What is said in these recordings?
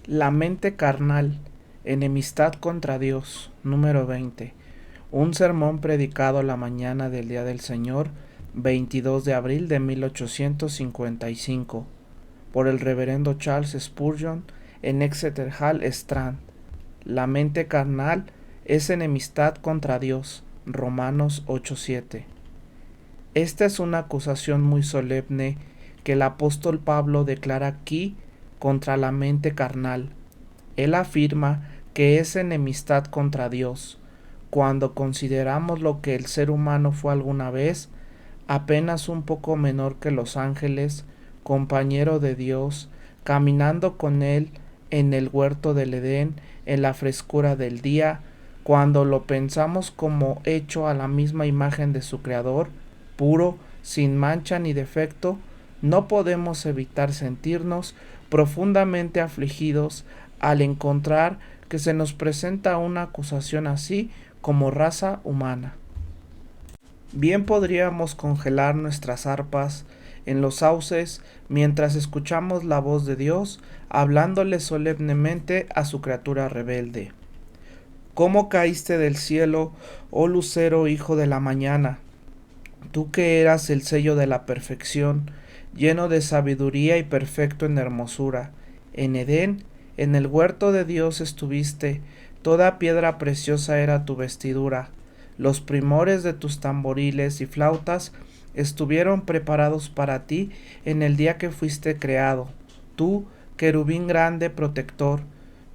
La mente carnal, enemistad contra Dios, número 20. Un sermón predicado la mañana del Día del Señor, 22 de abril de 1855, por el reverendo Charles Spurgeon en Exeter Hall, Strand. La mente carnal es enemistad contra Dios, Romanos 8:7. Esta es una acusación muy solemne que el apóstol Pablo declara aquí contra la mente carnal. Él afirma que es enemistad contra Dios. Cuando consideramos lo que el ser humano fue alguna vez, apenas un poco menor que los ángeles, compañero de Dios, caminando con Él en el huerto del Edén, en la frescura del día, cuando lo pensamos como hecho a la misma imagen de su Creador, puro, sin mancha ni defecto, no podemos evitar sentirnos profundamente afligidos al encontrar que se nos presenta una acusación así como raza humana. Bien podríamos congelar nuestras arpas en los sauces mientras escuchamos la voz de Dios hablándole solemnemente a su criatura rebelde. ¿Cómo caíste del cielo, oh lucero hijo de la mañana? Tú que eras el sello de la perfección, lleno de sabiduría y perfecto en hermosura. En Edén, en el huerto de Dios estuviste, toda piedra preciosa era tu vestidura. Los primores de tus tamboriles y flautas estuvieron preparados para ti en el día que fuiste creado. Tú, querubín grande protector,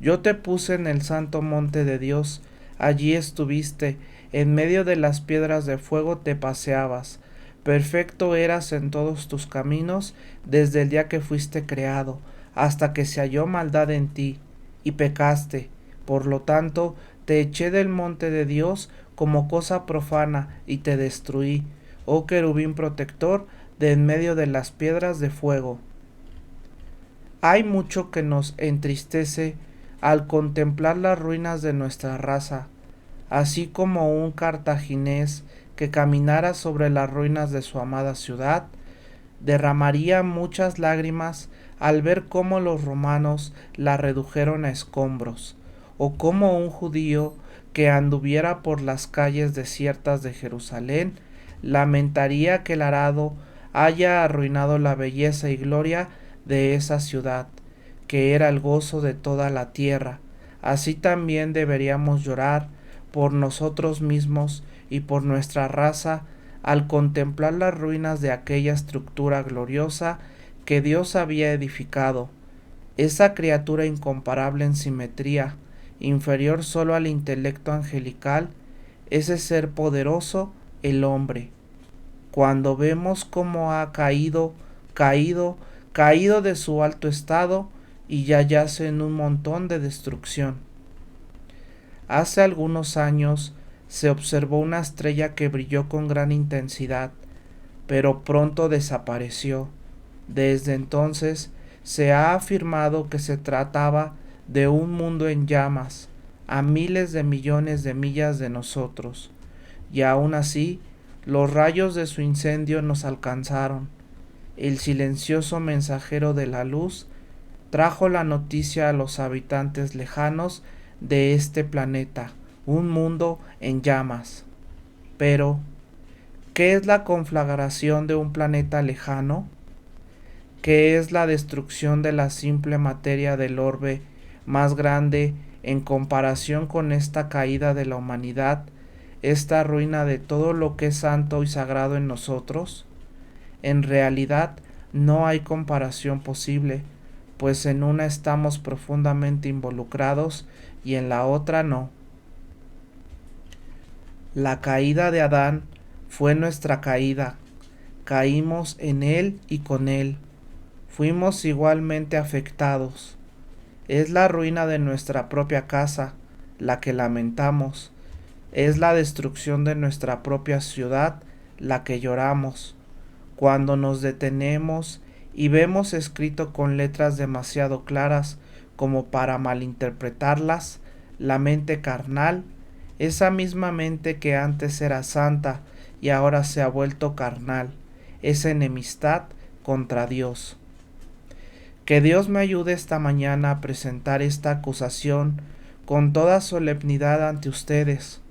yo te puse en el santo monte de Dios, allí estuviste, en medio de las piedras de fuego te paseabas. Perfecto eras en todos tus caminos desde el día que fuiste creado, hasta que se halló maldad en ti, y pecaste. Por lo tanto, te eché del monte de Dios como cosa profana, y te destruí, oh querubín protector, de en medio de las piedras de fuego. Hay mucho que nos entristece al contemplar las ruinas de nuestra raza, así como un cartaginés que caminara sobre las ruinas de su amada ciudad, derramaría muchas lágrimas al ver cómo los romanos la redujeron a escombros, o cómo un judío que anduviera por las calles desiertas de Jerusalén lamentaría que el arado haya arruinado la belleza y gloria de esa ciudad, que era el gozo de toda la tierra. Así también deberíamos llorar por nosotros mismos y por nuestra raza al contemplar las ruinas de aquella estructura gloriosa que Dios había edificado, esa criatura incomparable en simetría, inferior solo al intelecto angelical, ese ser poderoso, el hombre. Cuando vemos cómo ha caído de su alto estado y ya yace en un montón de destrucción. Hace algunos años se observó una estrella que brilló con gran intensidad, pero pronto desapareció. Desde entonces se ha afirmado que se trataba de un mundo en llamas, a miles de millones de millas de nosotros, y aún así los rayos de su incendio nos alcanzaron. El silencioso mensajero de la luz trajo la noticia a los habitantes lejanos de este planeta, un mundo en llamas. Pero, ¿qué es la conflagración de un planeta lejano? ¿Qué es la destrucción de la simple materia del orbe más grande en comparación con esta caída de la humanidad, esta ruina de todo lo que es santo y sagrado en nosotros? En realidad no hay comparación posible, pues en una estamos profundamente involucrados y en la otra no. La caída de Adán fue nuestra caída. Caímos en él y con él. Fuimos igualmente afectados. Es la ruina de nuestra propia casa la que lamentamos. Es la destrucción de nuestra propia ciudad la que lloramos. Cuando nos detenemos y vemos escrito con letras demasiado claras como para malinterpretarlas, la mente carnal, esa misma mente que antes era santa y ahora se ha vuelto carnal, es enemistad contra Dios. Que Dios me ayude esta mañana a presentar esta acusación con toda solemnidad ante ustedes,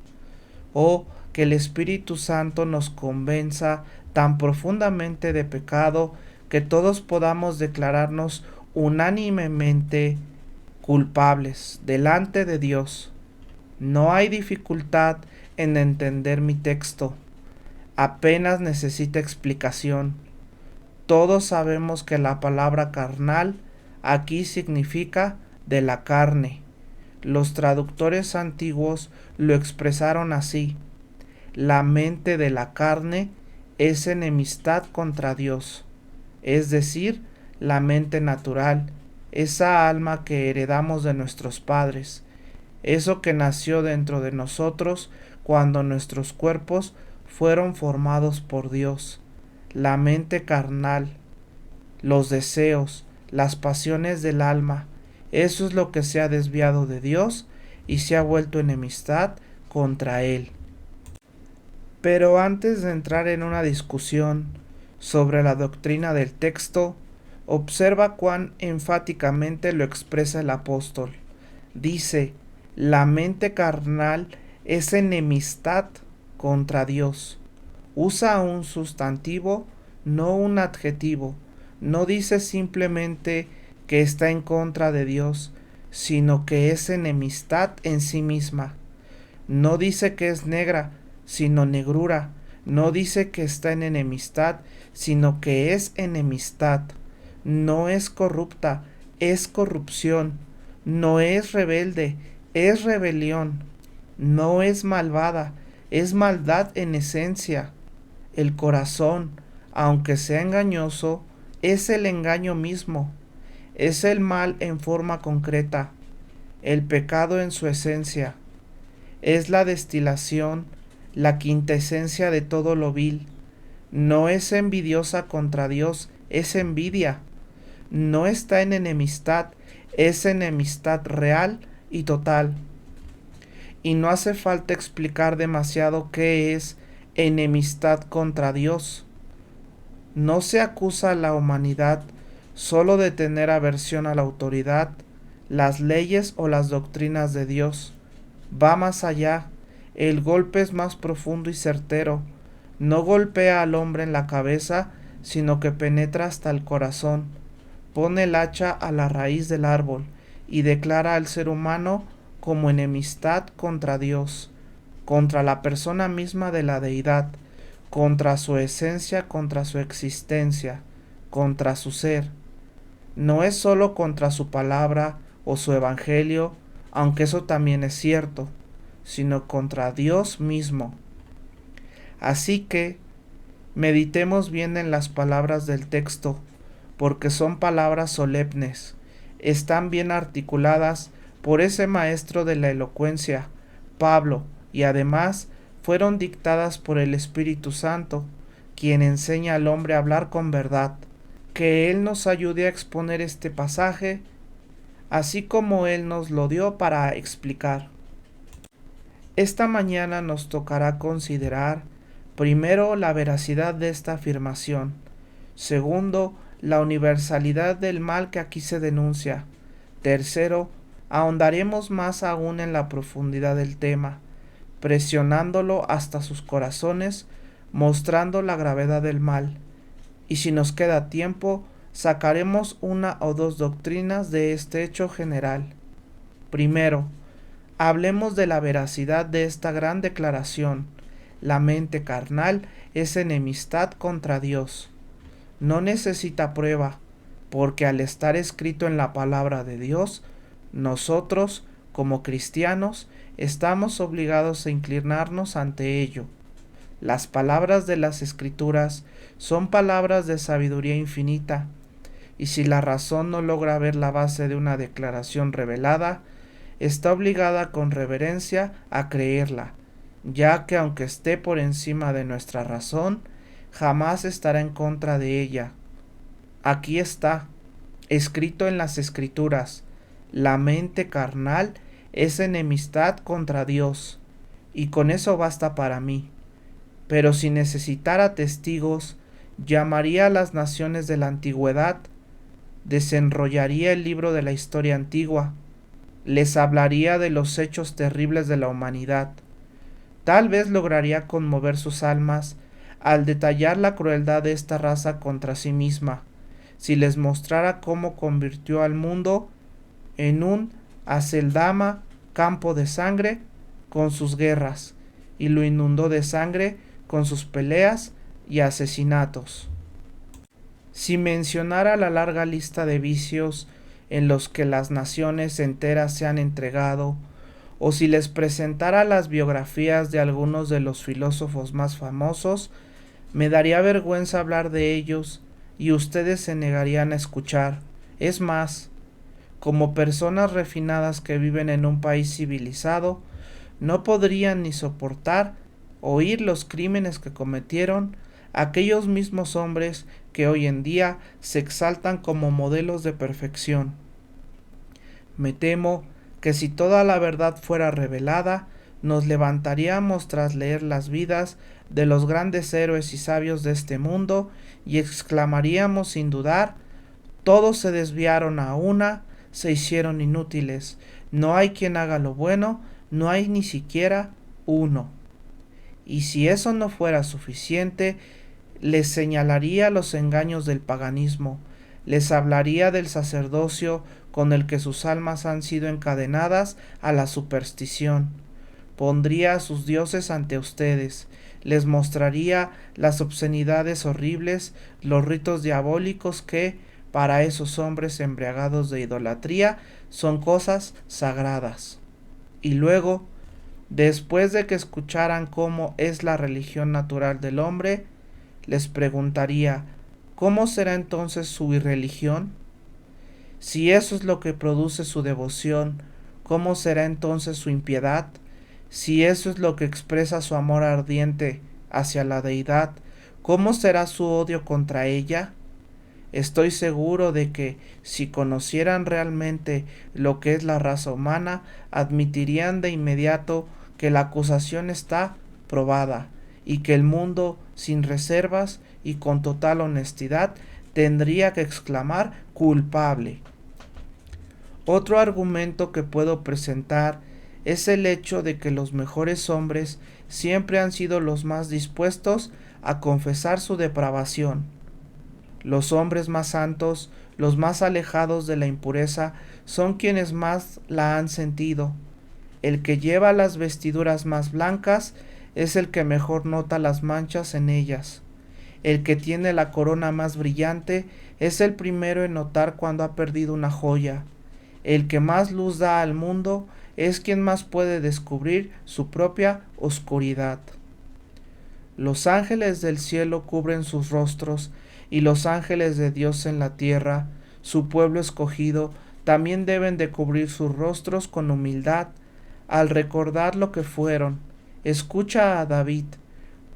o que el Espíritu Santo nos convenza tan profundamente de pecado que todos podamos declararnos unánimemente culpables delante de Dios. No hay dificultad en entender mi texto, apenas necesita explicación. Todos sabemos que la palabra carnal aquí significa de la carne. Los traductores antiguos lo expresaron así: la mente de la carne es enemistad contra Dios, es decir, la mente natural, esa alma que heredamos de nuestros padres, eso que nació dentro de nosotros cuando nuestros cuerpos fueron formados por Dios. La mente carnal, los deseos, las pasiones del alma, eso es lo que se ha desviado de Dios y se ha vuelto enemistad contra Él. Pero antes de entrar en una discusión sobre la doctrina del texto, observa cuán enfáticamente lo expresa el apóstol. Dice: la mente carnal es enemistad contra Dios. Usa un sustantivo, no un adjetivo. No dice simplemente que está en contra de Dios, sino que es enemistad en sí misma. No dice que es negra, sino negrura. No dice que está en enemistad, sino que es enemistad. No es corrupta, es corrupción. No es rebelde, es rebelión. No es malvada, es maldad en esencia. El corazón, aunque sea engañoso, es el engaño mismo. Es el mal en forma concreta, el pecado en su esencia. Es la destilación, la quintesencia de todo lo vil. No es envidiosa contra Dios, es envidia. No está en enemistad, es enemistad real y total. Y no hace falta explicar demasiado qué es enemistad contra Dios. No se acusa a la humanidad solo de tener aversión a la autoridad, las leyes o las doctrinas de Dios. Va más allá. El golpe es más profundo y certero. No golpea al hombre en la cabeza, sino que penetra hasta el corazón. Pone el hacha a la raíz del árbol y declara al ser humano como enemistad contra Dios, contra la persona misma de la deidad, contra su esencia, contra su existencia, contra su ser. No es sólo contra su palabra o su evangelio, aunque eso también es cierto, sino contra Dios mismo. Así que meditemos bien en las palabras del texto, porque son palabras solemnes, están bien articuladas por ese maestro de la elocuencia, Pablo, y además fueron dictadas por el Espíritu Santo, quien enseña al hombre a hablar con verdad. Que Él nos ayude a exponer este pasaje, así como Él nos lo dio para explicar. Esta mañana nos tocará considerar, primero, la veracidad de esta afirmación, segundo, la universalidad del mal que aquí se denuncia, tercero, ahondaremos más aún en la profundidad del tema, presionándolo hasta sus corazones, mostrando la gravedad del mal, y si nos queda tiempo, sacaremos una o dos doctrinas de este hecho general. Primero, hablemos de la veracidad de esta gran declaración. La mente carnal es enemistad contra Dios. No necesita prueba, porque al estar escrito en la palabra de Dios, nosotros, como cristianos, estamos obligados a inclinarnos ante ello. Las palabras de las Escrituras son palabras de sabiduría infinita, y si la razón no logra ver la base de una declaración revelada, está obligada con reverencia a creerla, ya que aunque esté por encima de nuestra razón, jamás estará en contra de ella. Aquí está, escrito en las Escrituras: la mente carnal es enemistad contra Dios, y con eso basta para mí. Pero si necesitara testigos, llamaría a las naciones de la antigüedad, desenrollaría el libro de la historia antigua, les hablaría de los hechos terribles de la humanidad. Tal vez lograría conmover sus almas al detallar la crueldad de esta raza contra sí misma, si les mostrara cómo convirtió al mundo en un Aceldama campo de sangre con sus guerras, y lo inundó de sangre con sus peleas y asesinatos. Si mencionara la larga lista de vicios en los que las naciones enteras se han entregado, o si les presentara las biografías de algunos de los filósofos más famosos, me daría vergüenza hablar de ellos y ustedes se negarían a escuchar. Es más, como personas refinadas que viven en un país civilizado, no podrían ni soportar oír los crímenes que cometieron aquellos mismos hombres que hoy en día se exaltan como modelos de perfección. Me temo que si toda la verdad fuera revelada, nos levantaríamos tras leer las vidas de los grandes héroes y sabios de este mundo y exclamaríamos sin dudar: todos se desviaron a una, se hicieron inútiles, no hay quien haga lo bueno, no hay ni siquiera uno. Y si eso no fuera suficiente, les señalaría los engaños del paganismo, les hablaría del sacerdocio con el que sus almas han sido encadenadas a la superstición. Pondría a sus dioses ante ustedes, les mostraría las obscenidades horribles, los ritos diabólicos que, para esos hombres embriagados de idolatría, son cosas sagradas. Y luego, después de que escucharan cómo es la religión natural del hombre, les preguntaría: ¿cómo será entonces su irreligión? Si eso es lo que produce su devoción, ¿cómo será entonces su impiedad? Si eso es lo que expresa su amor ardiente hacia la deidad, ¿cómo será su odio contra ella? Estoy seguro de que, si conocieran realmente lo que es la raza humana, admitirían de inmediato que la acusación está probada y que el mundo, sin reservas y con total honestidad, tendría que exclamar: culpable. Otro argumento que puedo presentar es el hecho de que los mejores hombres siempre han sido los más dispuestos a confesar su depravación. Los hombres más santos, los más alejados de la impureza, son quienes más la han sentido. El que lleva las vestiduras más blancas es el que mejor nota las manchas en ellas. El que tiene la corona más brillante es el primero en notar cuando ha perdido una joya. El que más luz da al mundo es quien más puede descubrir su propia oscuridad. Los ángeles del cielo cubren sus rostros, y los ángeles de Dios en la tierra, su pueblo escogido, también deben de cubrir sus rostros con humildad al recordar lo que fueron. Escucha a David: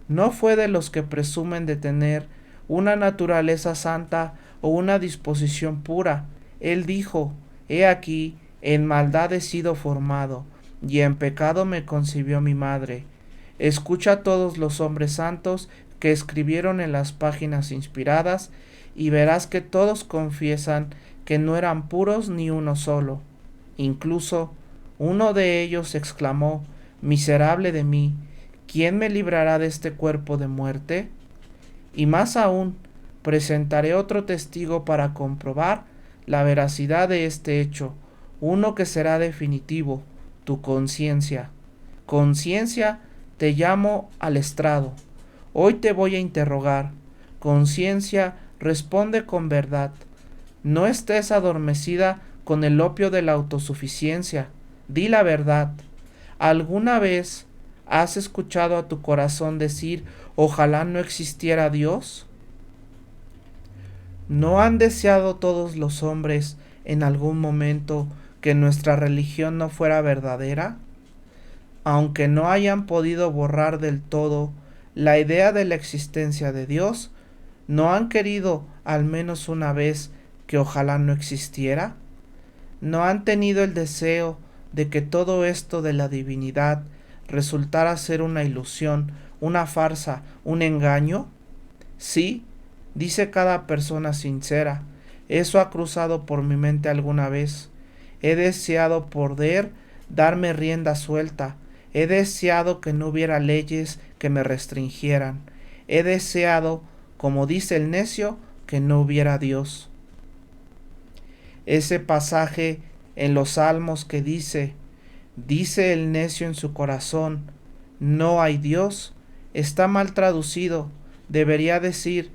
no fue de los que presumen de tener una naturaleza santa o una disposición pura. Él dijo: he aquí, en maldad he sido formado, y en pecado me concibió mi madre. Escucha a todos los hombres santos que escribieron en las páginas inspiradas, y verás que todos confiesan que no eran puros ni uno solo. Incluso uno de ellos exclamó: miserable de mí, ¿quién me librará de este cuerpo de muerte? Y más aún, presentaré otro testigo para comprobar la veracidad de este hecho, uno que será definitivo: tu conciencia. Conciencia, te llamo al estrado. Hoy te voy a interrogar. Conciencia, responde con verdad. No estés adormecida con el opio de la autosuficiencia. Di la verdad. ¿Alguna vez has escuchado a tu corazón decir: ojalá no existiera Dios? ¿No han deseado todos los hombres en algún momento que nuestra religión no fuera verdadera? Aunque no hayan podido borrar del todo la idea de la existencia de Dios, ¿no han querido al menos una vez que ojalá no existiera? ¿No han tenido el deseo de que todo esto de la divinidad resultara ser una ilusión, una farsa, un engaño? Sí, dice cada persona sincera, Eso ha cruzado por mi mente alguna vez. He deseado poder darme rienda suelta. He deseado que no hubiera leyes que me restringieran. He deseado, como dice el necio, que no hubiera Dios. Ese pasaje en los Salmos que dice el necio en su corazón, no hay Dios, está mal traducido. Debería decir,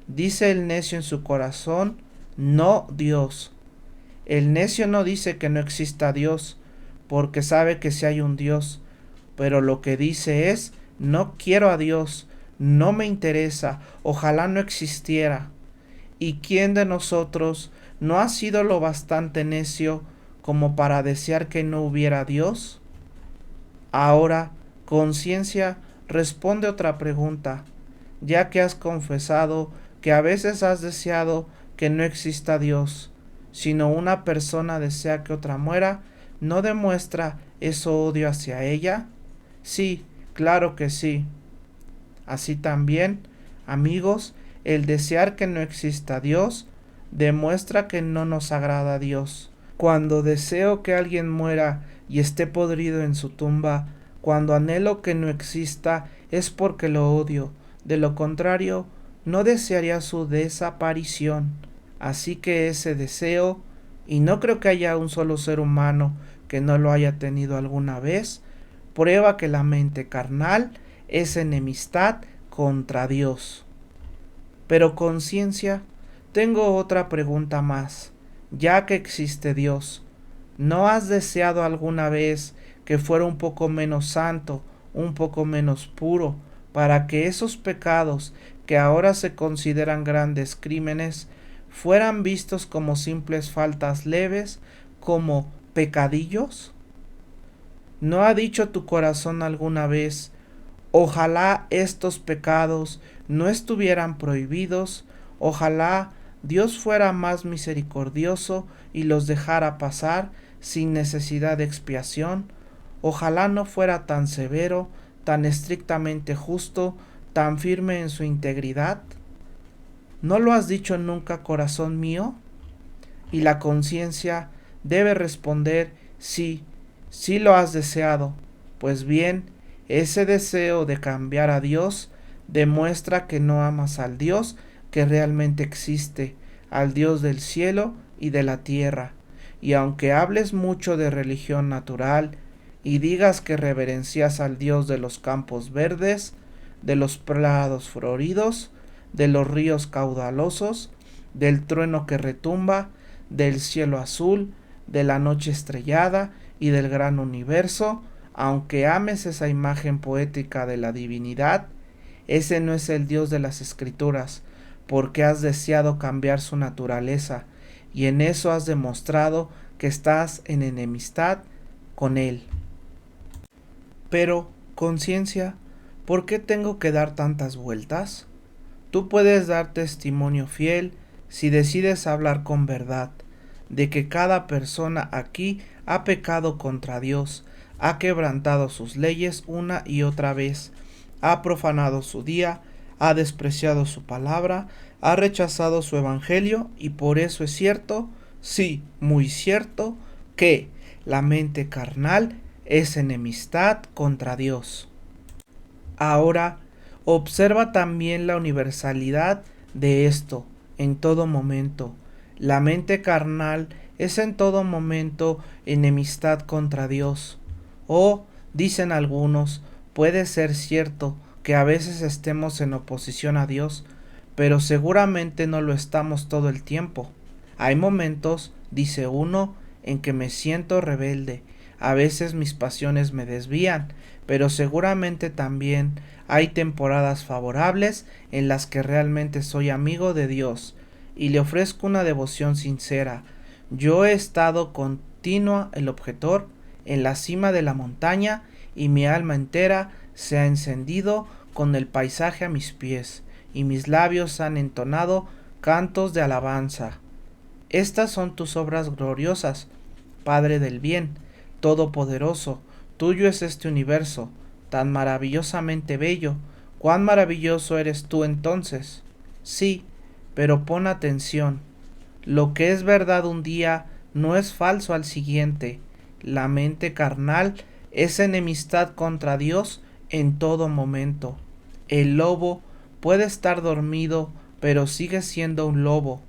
dice el necio en su corazón, no Dios. El necio no dice que no exista Dios, porque sabe que sí hay un Dios, pero lo que dice es, no quiero a Dios, no me interesa, ojalá no existiera. ¿Y quién de nosotros no ha sido lo bastante necio como para desear que no hubiera Dios? Ahora, conciencia, responde otra pregunta, ya que has confesado que a veces has deseado que no exista Dios, sino una persona desea que otra muera, ¿no demuestra eso odio hacia ella? Sí, claro que sí. Así también, amigos, el desear que no exista Dios demuestra que no nos agrada a Dios. Cuando deseo que alguien muera y esté podrido en su tumba, cuando anhelo que no exista, es porque lo odio. De lo contrario, no desearía su desaparición. Así que ese deseo, y no creo que haya un solo ser humano que no lo haya tenido alguna vez, prueba que la mente carnal es enemistad contra Dios. Pero conciencia, tengo otra pregunta más. Ya que existe Dios, ¿no has deseado alguna vez que fuera un poco menos santo, un poco menos puro, para que esos pecados que ahora se consideran grandes crímenes fueran vistos como simples faltas leves, como pecadillos? ¿No ha dicho tu corazón alguna vez, ojalá estos pecados no estuvieran prohibidos, ojalá Dios fuera más misericordioso y los dejara pasar sin necesidad de expiación, ojalá no fuera tan severo, tan estrictamente justo, tan firme en su integridad? ¿No lo has dicho nunca, corazón mío? Y la conciencia debe responder, sí, sí lo has deseado. Pues bien, ese deseo de cambiar a Dios demuestra que no amas al Dios que realmente existe, al Dios del cielo y de la tierra. Y aunque hables mucho de religión natural y digas que reverencias al Dios de los campos verdes, de los prados floridos, de los ríos caudalosos, del trueno que retumba, del cielo azul, de la noche estrellada y del gran universo, aunque ames esa imagen poética de la divinidad, ese no es el Dios de las Escrituras, porque has deseado cambiar su naturaleza, y en eso has demostrado que estás en enemistad con Él. Pero, conciencia, ¿por qué tengo que dar tantas vueltas? Tú puedes dar testimonio fiel si decides hablar con verdad, de que cada persona aquí ha pecado contra Dios, ha quebrantado sus leyes una y otra vez, ha profanado su día, ha despreciado su palabra, ha rechazado su evangelio, y por eso es cierto, sí, muy cierto, que la mente carnal es enemistad contra Dios. Ahora, observa también la universalidad de esto en todo momento. La mente carnal es en todo momento enemistad contra Dios. O, dicen algunos, puede ser cierto que a veces estemos en oposición a Dios, pero seguramente no lo estamos todo el tiempo. Hay momentos, dice uno, en que me siento rebelde. A veces mis pasiones me desvían, pero seguramente también hay temporadas favorables en las que realmente soy amigo de Dios y le ofrezco una devoción sincera. Yo he estado continua, el objetor, en la cima de la montaña, y mi alma entera se ha encendido con el paisaje a mis pies, y mis labios han entonado cantos de alabanza. Estas son tus obras gloriosas, Padre del bien, todopoderoso. Tuyo es este universo, tan maravillosamente bello. ¿Cuán maravilloso eres tú entonces? Sí, pero pon atención. Lo que es verdad un día no es falso al siguiente. La mente carnal es enemistad contra Dios en todo momento. El lobo puede estar dormido, pero sigue siendo un lobo.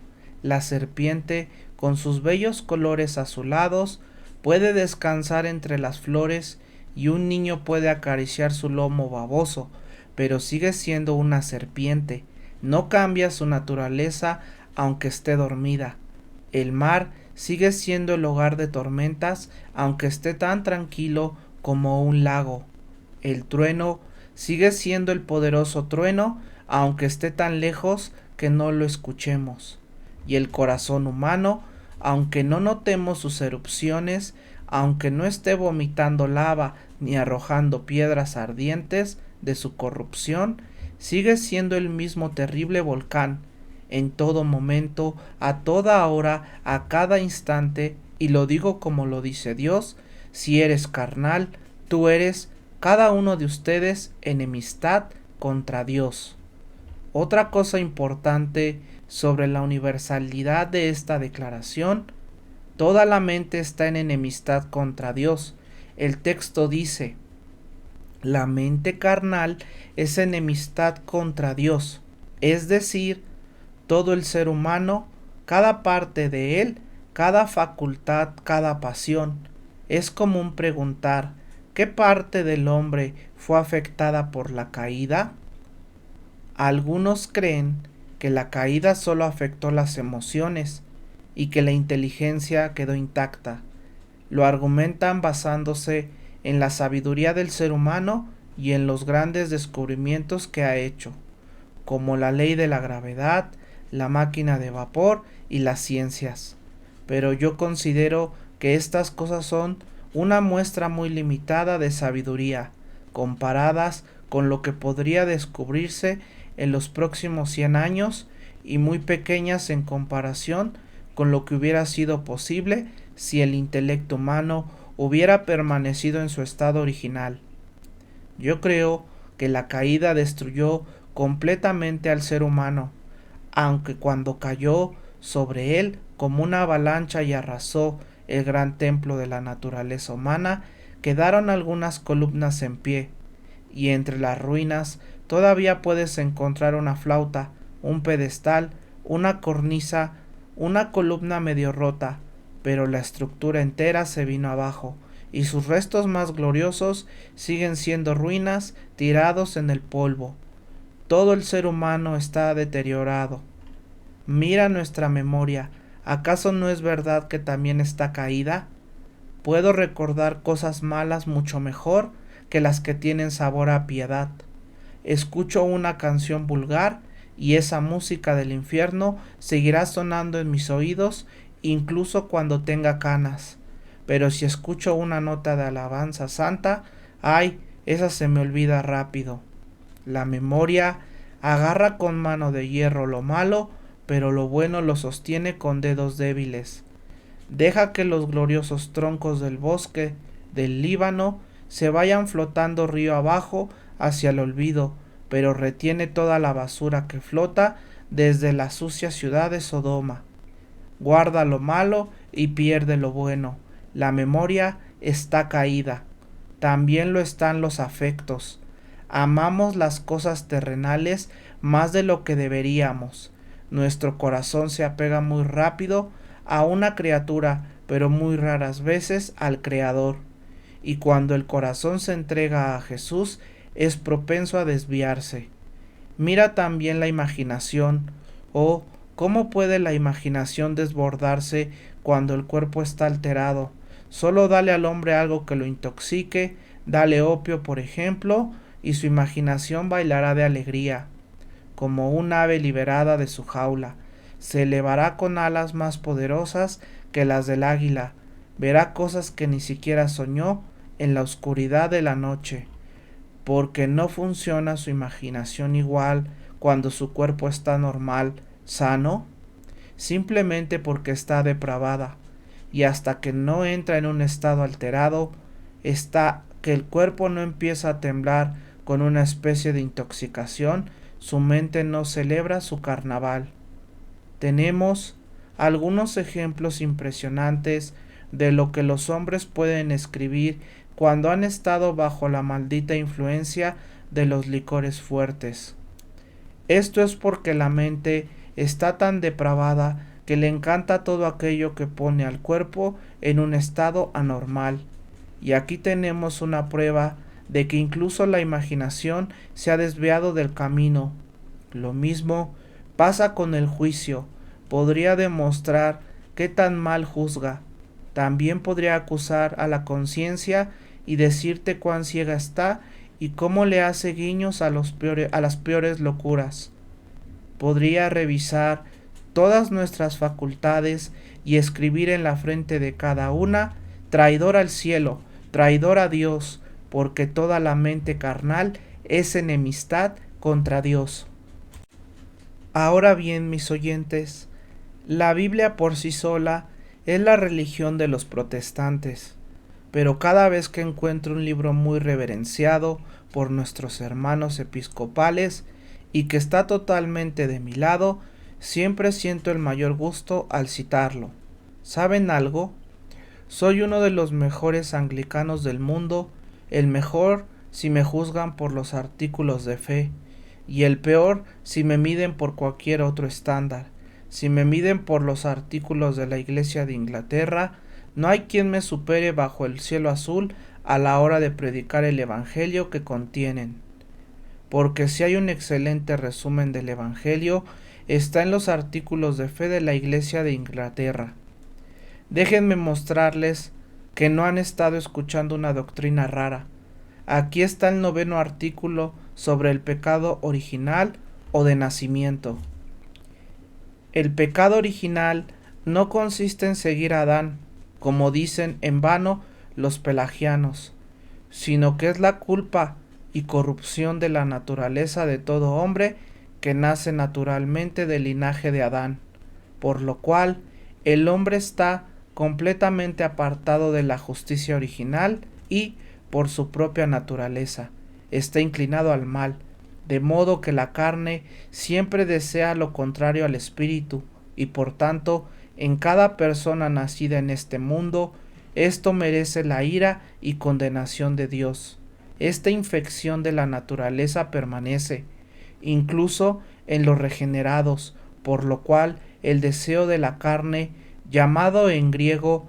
La serpiente, con sus bellos colores azulados, puede descansar entre las flores, y un niño puede acariciar su lomo baboso, pero sigue siendo una serpiente. No cambia su naturaleza aunque esté dormida. El mar sigue siendo el hogar de tormentas aunque esté tan tranquilo como un lago. El trueno sigue siendo el poderoso trueno aunque esté tan lejos que no lo escuchemos. Y el corazón humano, aunque no notemos sus erupciones, aunque no esté vomitando lava ni arrojando piedras ardientes de su corrupción, sigue siendo el mismo terrible volcán, en todo momento, a toda hora, a cada instante, y lo digo como lo dice Dios: si eres carnal, tú eres, cada uno de ustedes, enemistad contra Dios. Otra cosa importante sobre la universalidad de esta declaración: toda la mente está en enemistad contra Dios. El texto dice: la mente carnal es enemistad contra Dios, es decir, todo el ser humano, cada parte de él, cada facultad, cada pasión. Es común preguntar: ¿qué parte del hombre fue afectada por la caída? Algunos creen que la caída solo afectó las emociones y que la inteligencia quedó intacta. Lo argumentan basándose en la sabiduría del ser humano y en los grandes descubrimientos que ha hecho, como la ley de la gravedad, la máquina de vapor y las ciencias. Pero yo considero que estas cosas son una muestra muy limitada de sabiduría, comparadas con lo que podría descubrirse en los próximos 100 años, y muy pequeñas en comparación con lo que hubiera sido posible si el intelecto humano hubiera permanecido en su estado original. Yo creo que la caída destruyó completamente al ser humano, aunque cuando cayó sobre él como una avalancha y arrasó el gran templo de la naturaleza humana, quedaron algunas columnas en pie, y entre las ruinas todavía puedes encontrar una flauta, un pedestal, una cornisa, una columna medio rota, pero la estructura entera se vino abajo, y sus restos más gloriosos siguen siendo ruinas, tirados en el polvo. Todo el ser humano está deteriorado. Mira nuestra memoria, ¿acaso no es verdad que también está caída? Puedo recordar cosas malas mucho mejor que las que tienen sabor a piedad. Escucho una canción vulgar y esa música del infierno seguirá sonando en mis oídos incluso cuando tenga canas. Pero si escucho una nota de alabanza santa, ay, esa se me olvida rápido. La memoria agarra con mano de hierro lo malo, pero lo bueno lo sostiene con dedos débiles. Deja que los gloriosos troncos del bosque del Líbano se vayan flotando río abajo hacia el olvido, pero retiene toda la basura que flota desde la sucia ciudad de Sodoma. Guarda lo malo y pierde lo bueno. La memoria está caída. También lo están los afectos. Amamos las cosas terrenales más de lo que deberíamos. Nuestro corazón se apega muy rápido a una criatura, pero muy raras veces al Creador. Y cuando el corazón se entrega a Jesús, es propenso a desviarse. Mira también la imaginación. Oh, ¿cómo puede la imaginación desbordarse cuando el cuerpo está alterado? Solo dale al hombre algo que lo intoxique, dale opio, por ejemplo, y su imaginación bailará de alegría, como un ave liberada de su jaula. Se elevará con alas más poderosas que las del águila, verá cosas que ni siquiera soñó en la oscuridad de la noche, porque no funciona su imaginación igual cuando su cuerpo está normal, sano, simplemente porque está depravada, y hasta que no entra en un estado alterado, está que el cuerpo no empieza a temblar con una especie de intoxicación, su mente no celebra su carnaval. Tenemos algunos ejemplos impresionantes de lo que los hombres pueden escribir cuando han estado bajo la maldita influencia de los licores fuertes. Esto es porque la mente está tan depravada que le encanta todo aquello que pone al cuerpo en un estado anormal. Y aquí tenemos una prueba de que incluso la imaginación se ha desviado del camino. Lo mismo pasa con el juicio. Podría demostrar qué tan mal juzga. También podría acusar a la conciencia y decirte cuán ciega está y cómo le hace guiños a las peores locuras. Podría revisar todas nuestras facultades y escribir en la frente de cada una: traidor al cielo, traidor a Dios, porque toda la mente carnal es enemistad contra Dios. Ahora bien, mis oyentes, la Biblia por sí sola es la religión de los protestantes, pero cada vez que encuentro un libro muy reverenciado por nuestros hermanos episcopales y que está totalmente de mi lado, siempre siento el mayor gusto al citarlo. ¿Saben algo? Soy uno de los mejores anglicanos del mundo, el mejor si me juzgan por los artículos de fe, y el peor si me miden por cualquier otro estándar. Si me miden por los artículos de la Iglesia de Inglaterra, no hay quien me supere bajo el cielo azul a la hora de predicar el Evangelio que contienen. Porque si hay un excelente resumen del Evangelio, está en los artículos de fe de la Iglesia de Inglaterra. Déjenme mostrarles que no han estado escuchando una doctrina rara. Aquí está el 9º artículo sobre el pecado original o de nacimiento. El pecado original no consiste en seguir a Adán, como dicen en vano los pelagianos, sino que es la culpa y corrupción de la naturaleza de todo hombre que nace naturalmente del linaje de Adán, por lo cual el hombre está completamente apartado de la justicia original y, por su propia naturaleza, está inclinado al mal, de modo que la carne siempre desea lo contrario al espíritu, y por tanto, en cada persona nacida en este mundo, esto merece la ira y condenación de Dios. Esta infección de la naturaleza permanece, incluso en los regenerados, por lo cual el deseo de la carne, llamado en griego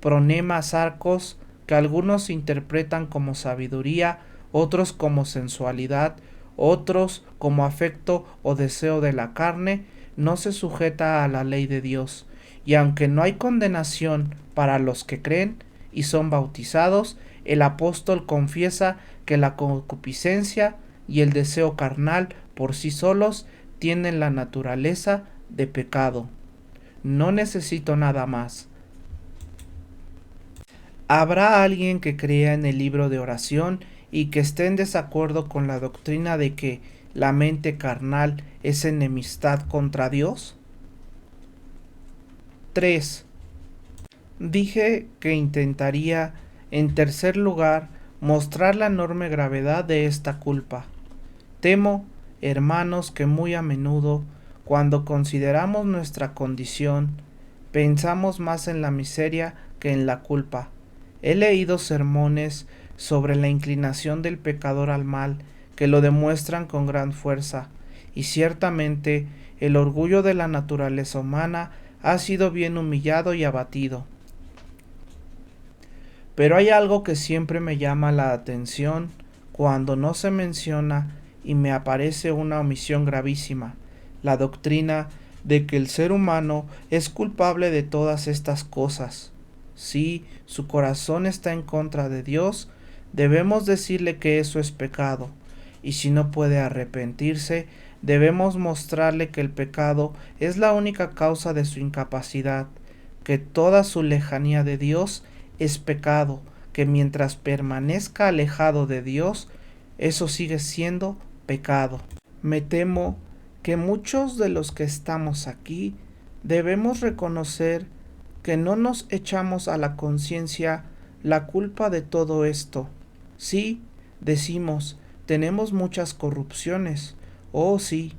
pronema sarcos, que algunos interpretan como sabiduría, otros como sensualidad, otros como afecto o deseo de la carne, no se sujeta a la ley de Dios, y aunque no hay condenación para los que creen y son bautizados, el apóstol confiesa que la concupiscencia y el deseo carnal por sí solos tienen la naturaleza de pecado. No necesito nada más. ¿Habrá alguien que crea en el libro de oración y que esté en desacuerdo con la doctrina de que la mente carnal es enemistad contra Dios? 3. Dije que intentaría, en tercer lugar, mostrar la enorme gravedad de esta culpa. Temo, hermanos, que muy a menudo, cuando consideramos nuestra condición, pensamos más en la miseria que en la culpa. He leído sermones sobre la inclinación del pecador al mal que lo demuestran con gran fuerza, y ciertamente el orgullo de la naturaleza humana ha sido bien humillado y abatido. Pero hay algo que siempre me llama la atención cuando no se menciona y me aparece una omisión gravísima: la doctrina de que el ser humano es culpable de todas estas cosas. Si su corazón está en contra de Dios, debemos decirle que eso es pecado, y si no puede arrepentirse, debemos mostrarle que el pecado es la única causa de su incapacidad, que toda su lejanía de Dios es pecado, que mientras permanezca alejado de Dios, eso sigue siendo pecado. Me temo que muchos de los que estamos aquí debemos reconocer que no nos echamos a la conciencia la culpa de todo esto. Sí, decimos, tenemos muchas corrupciones, oh sí,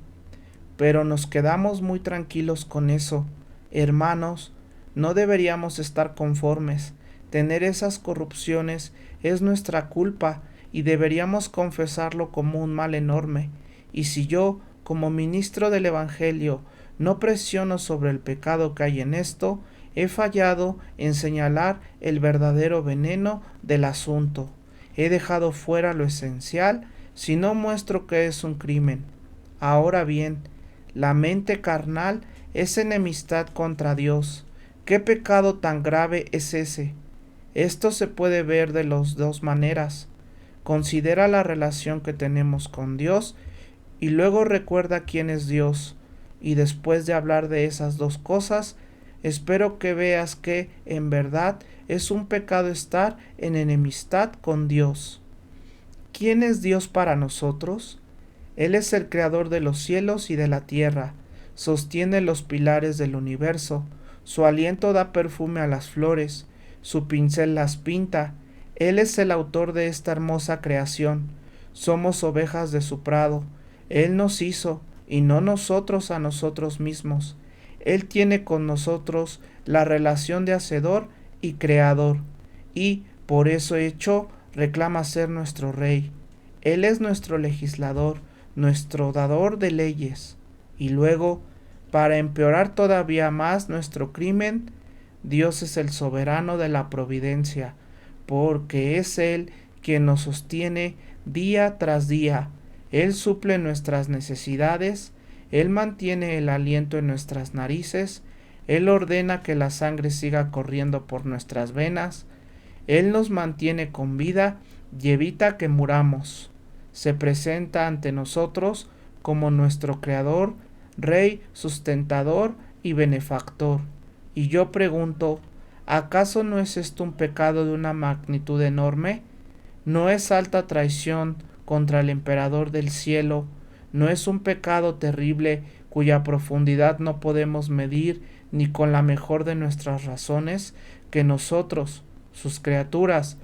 pero nos quedamos muy tranquilos con eso, Hermanos, no deberíamos estar conformes. Tener esas corrupciones es nuestra culpa y deberíamos confesarlo como un mal enorme. Y si yo, como ministro del Evangelio, no presiono sobre el pecado que hay en esto, he fallado en señalar el verdadero veneno del asunto. He dejado fuera lo esencial si no muestro que es un crimen. Ahora bien, la mente carnal es enemistad contra Dios. ¿Qué pecado tan grave es ese? Esto se puede ver de las dos maneras. Considera la relación que tenemos con Dios y luego recuerda quién es Dios. Y después de hablar de esas dos cosas, espero que veas que, en verdad, es un pecado estar en enemistad con Dios. ¿Quién es Dios para nosotros? Él es el creador de los cielos y de la tierra, sostiene los pilares del universo, su aliento da perfume a las flores, su pincel las pinta, Él es el autor de esta hermosa creación, somos ovejas de su prado, Él nos hizo, y no nosotros a nosotros mismos. Él tiene con nosotros la relación de hacedor y creador, y, por eso hecho, reclama ser nuestro rey. Él es nuestro legislador, nuestro dador de leyes. Y luego, para empeorar todavía más nuestro crimen, Dios es el soberano de la providencia, porque es Él quien nos sostiene día tras día. Él suple nuestras necesidades, Él mantiene el aliento en nuestras narices, Él ordena que la sangre siga corriendo por nuestras venas, Él nos mantiene con vida y evita que muramos. Se presenta ante nosotros como nuestro Creador, Rey, sustentador y benefactor. Y yo pregunto, ¿acaso no es esto un pecado de una magnitud enorme? ¿No es alta traición contra el emperador del cielo? ¿No es un pecado terrible cuya profundidad no podemos medir ni con la mejor de nuestras razones, que nosotros, sus criaturas,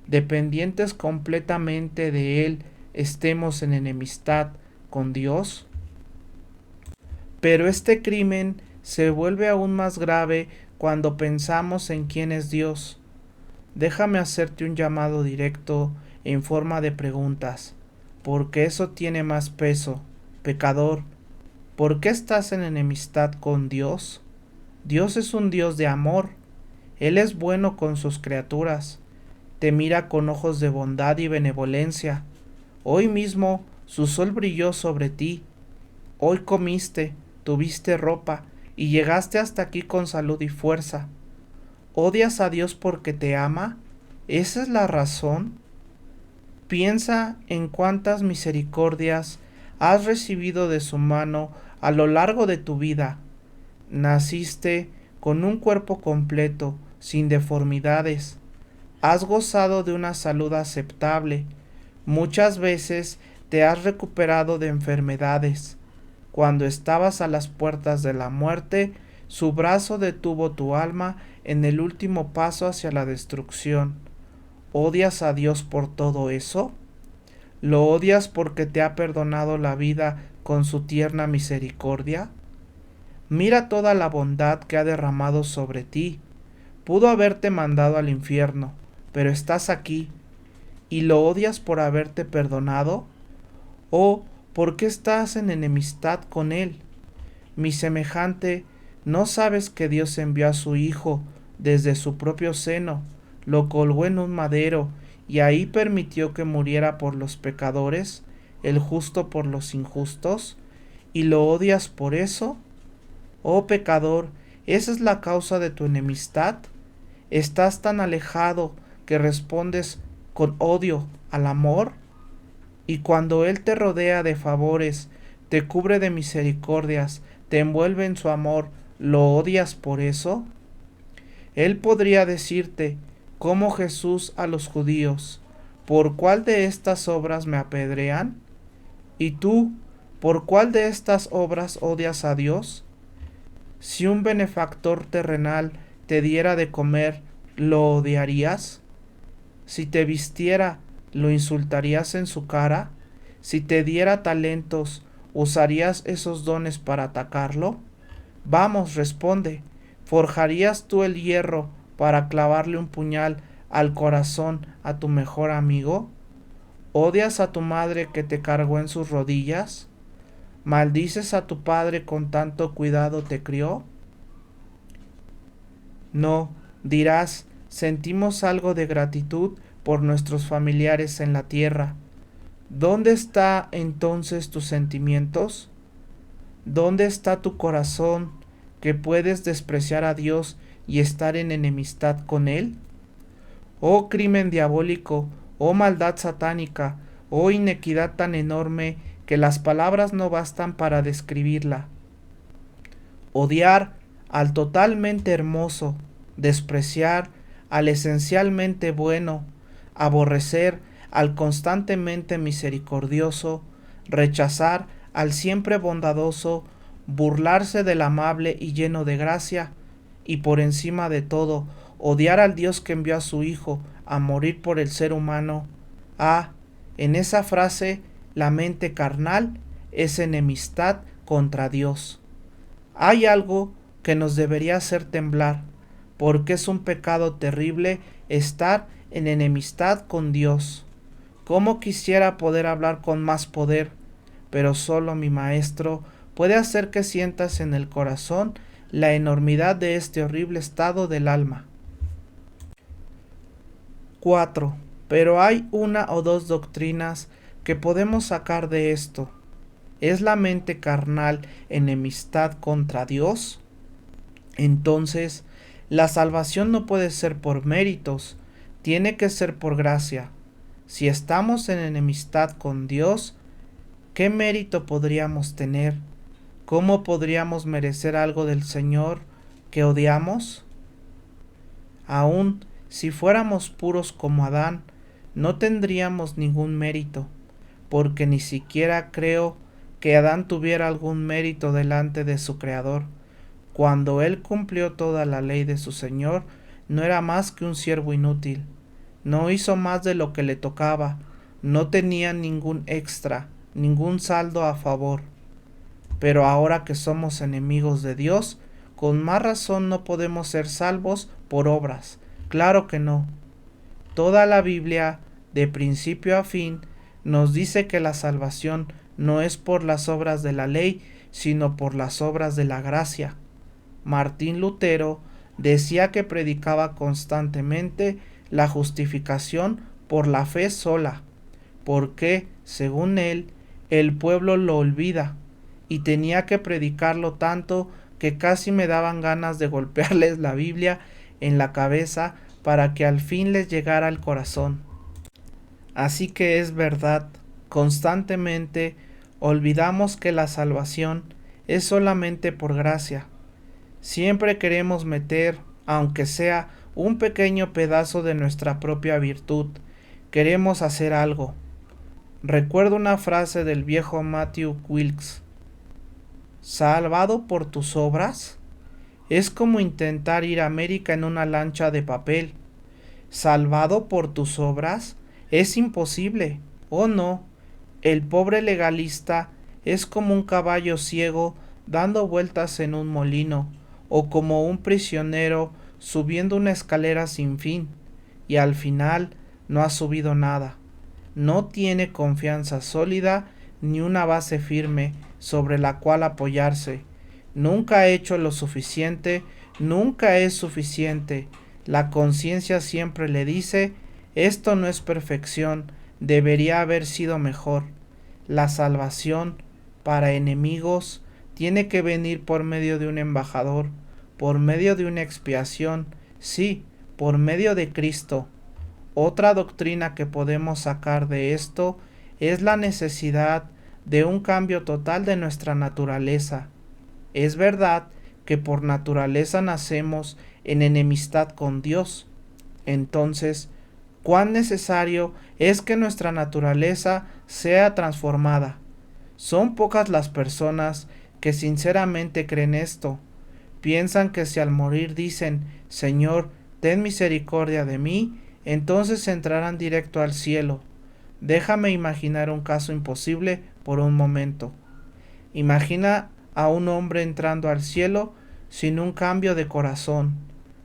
dependientes completamente de Él, estemos en enemistad con Dios? Pero este crimen se vuelve aún más grave cuando pensamos en quién es Dios. Déjame hacerte un llamado directo en forma de preguntas, porque eso tiene más peso. Pecador, ¿por qué estás en enemistad con Dios? Dios es un Dios de amor. Él es bueno con sus criaturas. Te mira con ojos de bondad y benevolencia. Hoy mismo su sol brilló sobre ti. Hoy comiste, tuviste ropa y llegaste hasta aquí con salud y fuerza. ¿Odias a Dios porque te ama? ¿Esa es la razón? Piensa en cuántas misericordias has recibido de su mano a lo largo de tu vida. Naciste con un cuerpo completo, sin deformidades. Has gozado de una salud aceptable. Muchas veces te has recuperado de enfermedades. Cuando estabas a las puertas de la muerte, su brazo detuvo tu alma en el último paso hacia la destrucción. ¿Odias a Dios por todo eso? ¿Lo odias porque te ha perdonado la vida con su tierna misericordia? Mira toda la bondad que ha derramado sobre ti. Pudo haberte mandado al infierno, pero estás aquí. ¿Y lo odias por haberte perdonado? ¿O por qué estás en enemistad con él? Mi semejante, ¿no sabes que Dios envió a su Hijo desde su propio seno, lo colgó en un madero y ahí permitió que muriera por los pecadores, el justo por los injustos? ¿Y lo odias por eso? Oh pecador, ¿esa es la causa de tu enemistad? ¿Estás tan alejado que respondes con odio al amor? Y cuando Él te rodea de favores, te cubre de misericordias, te envuelve en su amor, ¿lo odias por eso? Él podría decirte, como Jesús a los judíos, ¿por cuál de estas obras me apedrean? ¿Y tú, por cuál de estas obras odias a Dios? Si un benefactor terrenal te diera de comer, ¿lo odiarías? Si te vistiera, ¿lo insultarías en su cara? Si te diera talentos, ¿usarías esos dones para atacarlo? Vamos, responde, ¿Forjarías tú el hierro para clavarle un puñal al corazón a tu mejor amigo? ¿Odias a tu madre que te cargó en sus rodillas? ¿Maldices a tu padre con tanto cuidado te crió? No, dirás, sentimos algo de gratitud por nuestros familiares en la tierra. ¿Dónde está entonces tus sentimientos? ¿Dónde está tu corazón que puedes despreciar a Dios y estar en enemistad con Él? Oh crimen diabólico, oh maldad satánica, oh inequidad tan enorme que las palabras no bastan para describirla. Odiar al totalmente hermoso, despreciar al esencialmente bueno, aborrecer al constantemente misericordioso, rechazar al siempre bondadoso, burlarse del amable y lleno de gracia, y por encima de todo, odiar al Dios que envió a su Hijo a morir por el ser humano. Ah, en esa frase, la mente carnal es enemistad contra Dios. Hay algo que nos debería hacer temblar, porque es un pecado terrible estar en enemistad con Dios. Cómo quisiera poder hablar con más poder, pero solo mi Maestro puede hacer que sientas en el corazón la enormidad de este horrible estado del alma. 4. Pero hay una o dos doctrinas que podemos sacar de esto. ¿Es la mente carnal enemistad contra Dios? Entonces, la salvación no puede ser por méritos, tiene que ser por gracia. Si estamos en enemistad con Dios, ¿qué mérito podríamos tener? ¿Cómo podríamos merecer algo del Señor que odiamos? Aun si fuéramos puros como Adán, no tendríamos ningún mérito, porque ni siquiera creo que Adán tuviera algún mérito delante de su Creador. Cuando él cumplió toda la ley de su Señor, no era más que un siervo inútil. No hizo más de lo que le tocaba, no tenía ningún extra, ningún saldo a favor. Pero ahora que somos enemigos de Dios, con más razón no podemos ser salvos por obras. Claro que no. Toda la Biblia, de principio a fin, nos dice que la salvación no es por las obras de la ley, sino por las obras de la gracia. Martín Lutero decía que predicaba constantemente la justificación por la fe sola, porque, según él, el pueblo lo olvida, y tenía que predicarlo tanto que casi me daban ganas de golpearles la Biblia en la cabeza para que al fin les llegara al corazón. Así que es verdad, constantemente olvidamos que la salvación es solamente por gracia. Siempre queremos meter, aunque sea un pequeño pedazo de nuestra propia virtud, queremos hacer algo. Recuerdo una frase del viejo Matthew Wilkes: ¿salvado por tus obras? Es como intentar ir a América en una lancha de papel. ¿Salvado por tus obras? Es imposible. Oh no, el pobre legalista es como un caballo ciego dando vueltas en un molino, o como un prisionero subiendo una escalera sin fin, y al final no ha subido nada. No tiene confianza sólida ni una base firme sobre la cual apoyarse. Nunca ha hecho lo suficiente, nunca es suficiente. La conciencia siempre le dice: esto no es perfección, debería haber sido mejor. La salvación para enemigos tiene que venir por medio de un embajador, por medio de una expiación, sí, por medio de Cristo. Otra doctrina que podemos sacar de esto es la necesidad de un cambio total de nuestra naturaleza. Es verdad que por naturaleza nacemos en enemistad con Dios. Entonces, ¿cuán necesario es que nuestra naturaleza sea transformada? Son pocas las personas que sinceramente creen esto. Piensan que si al morir dicen: Señor, ten misericordia de mí, entonces entrarán directo al cielo. Déjame imaginar un caso imposible por un momento. Imagina a un hombre entrando al cielo sin un cambio de corazón.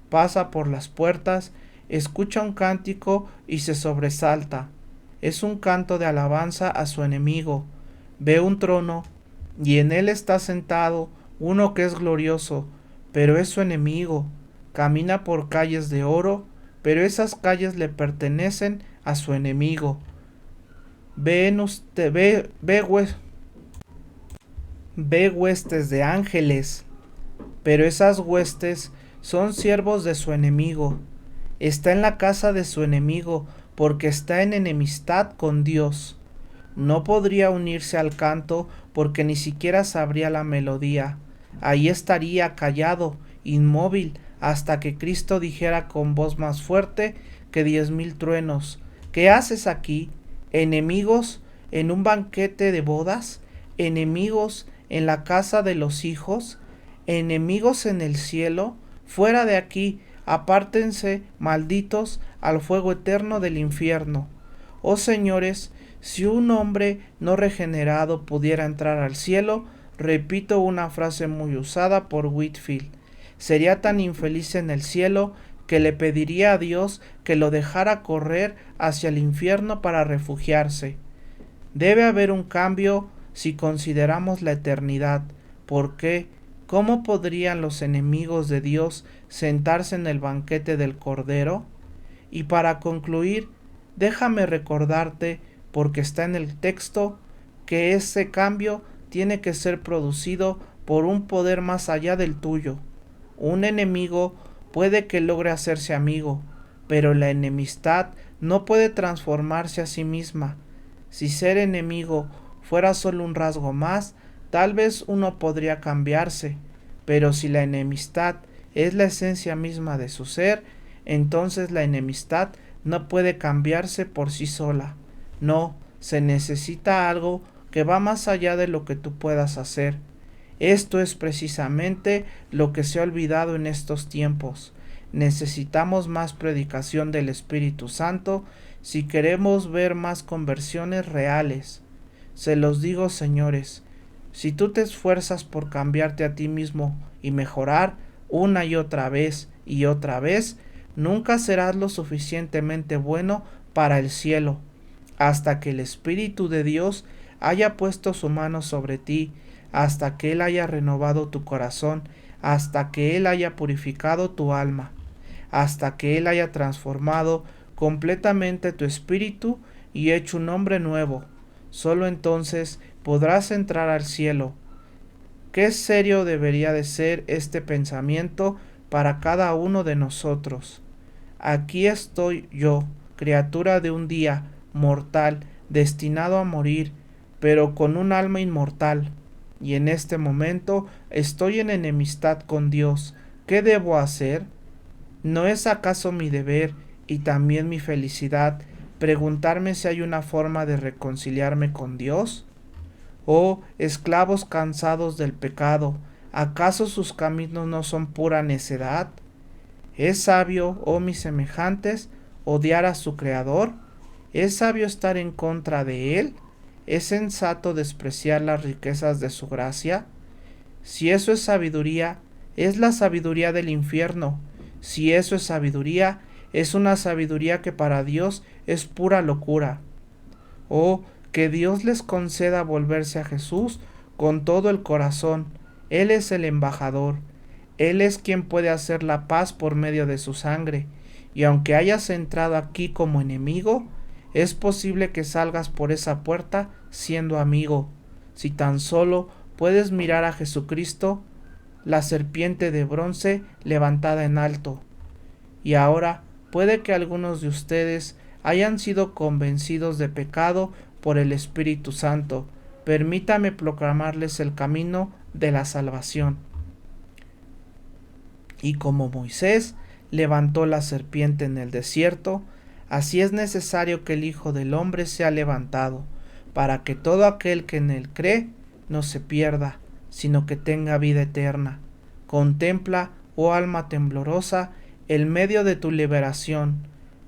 Pasa por las puertas, escucha un cántico y se sobresalta. Es un canto de alabanza a su enemigo. Ve un trono, y en él está sentado uno que es glorioso, pero es su enemigo. Camina por calles de oro, pero esas calles le pertenecen a su enemigo. Ve huestes de ángeles, pero esas huestes son siervos de su enemigo. Está en la casa de su enemigo, porque está en enemistad con Dios. No podría unirse al canto, porque ni siquiera sabría la melodía. Ahí estaría callado, inmóvil, hasta que Cristo dijera con voz más fuerte que 10,000 truenos: ¿Qué haces aquí? ¿Enemigos en un banquete de bodas? ¿Enemigos en la casa de los hijos? ¿Enemigos en el cielo? Fuera de aquí, apártense, malditos, al fuego eterno del infierno. Oh señores, si un hombre no regenerado pudiera entrar al cielo, repito una frase muy usada por Whitefield, sería tan infeliz en el cielo que le pediría a Dios que lo dejara correr hacia el infierno para refugiarse. Debe haber un cambio si consideramos la eternidad. ¿Por qué? ¿Cómo podrían los enemigos de Dios sentarse en el banquete del Cordero? Y para concluir, déjame recordarte, porque está en el texto, que ese cambio tiene que ser producido por un poder más allá del tuyo. Un enemigo puede que logre hacerse amigo, pero la enemistad no puede transformarse a sí misma. Si ser enemigo fuera solo un rasgo más, tal vez uno podría cambiarse, pero si la enemistad es la esencia misma de su ser, entonces la enemistad no puede cambiarse por sí sola. No, se necesita algo que va más allá de lo que tú puedas hacer. Esto es precisamente lo que se ha olvidado en estos tiempos. Necesitamos más predicación del Espíritu Santo si queremos ver más conversiones reales. Se los digo, señores, si tú te esfuerzas por cambiarte a ti mismo y mejorar una y otra vez, nunca serás lo suficientemente bueno para el cielo, hasta que el Espíritu de Dios haya puesto su mano sobre ti, hasta que Él haya renovado tu corazón, hasta que Él haya purificado tu alma, hasta que Él haya transformado completamente tu espíritu y hecho un hombre nuevo. Solo entonces podrás entrar al cielo. Qué serio debería de ser este pensamiento para cada uno de nosotros. Aquí estoy yo, criatura de un día, mortal, destinado a morir, pero con un alma inmortal. Y en este momento estoy en enemistad con Dios. ¿Qué debo hacer? ¿No es acaso mi deber y también mi felicidad preguntarme si hay una forma de reconciliarme con Dios? Oh, esclavos cansados del pecado, ¿acaso sus caminos no son pura necedad? ¿Es sabio, oh mis semejantes, odiar a su Creador? ¿Es sabio estar en contra de Él? ¿Es sensato despreciar las riquezas de su gracia? Si eso es sabiduría, es la sabiduría del infierno. Si eso es sabiduría, es una sabiduría que para Dios es pura locura. Oh, que Dios les conceda volverse a Jesús con todo el corazón. Él es el embajador. Él es quien puede hacer la paz por medio de su sangre. Y aunque hayas entrado aquí como enemigo, es posible que salgas por esa puerta siendo amigo. Si tan solo puedes mirar a Jesucristo, la serpiente de bronce levantada en alto. Y ahora puede que algunos de ustedes hayan sido convencidos de pecado por el Espíritu Santo. Permítame proclamarles el camino de la salvación. Y como Moisés levantó la serpiente en el desierto, así es necesario que el Hijo del Hombre sea levantado, para que todo aquel que en él cree no se pierda, sino que tenga vida eterna. Contempla, oh alma temblorosa, el medio de tu liberación.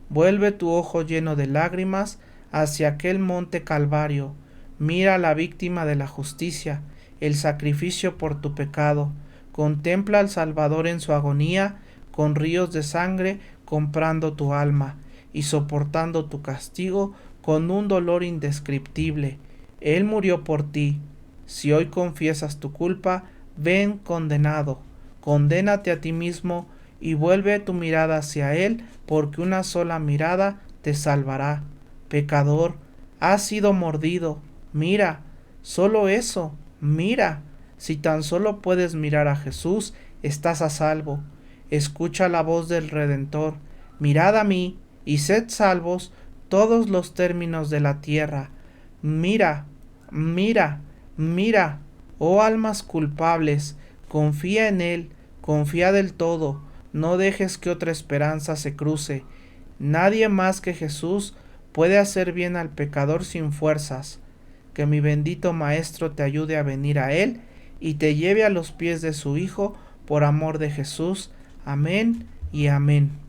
Vuelve tu ojo lleno de lágrimas hacia aquel monte Calvario. Mira a la víctima de la justicia, el sacrificio por tu pecado. Contempla al Salvador en su agonía, con ríos de sangre comprando tu alma y soportando tu castigo con un dolor indescriptible. Él murió por ti. Si hoy confiesas tu culpa, ven condenado. Condénate a ti mismo y vuelve tu mirada hacia Él, porque una sola mirada te salvará. Pecador, has sido mordido. Mira, solo eso, mira. Si tan solo puedes mirar a Jesús, estás a salvo. Escucha la voz del Redentor. Mirad a mí y sed salvos todos los términos de la tierra. Mira, mira, mira, oh almas culpables, confía en Él, confía del todo, no dejes que otra esperanza se cruce. Nadie más que Jesús puede hacer bien al pecador sin fuerzas. Que mi bendito Maestro te ayude a venir a Él y te lleve a los pies de su Hijo por amor de Jesús. Amén y amén.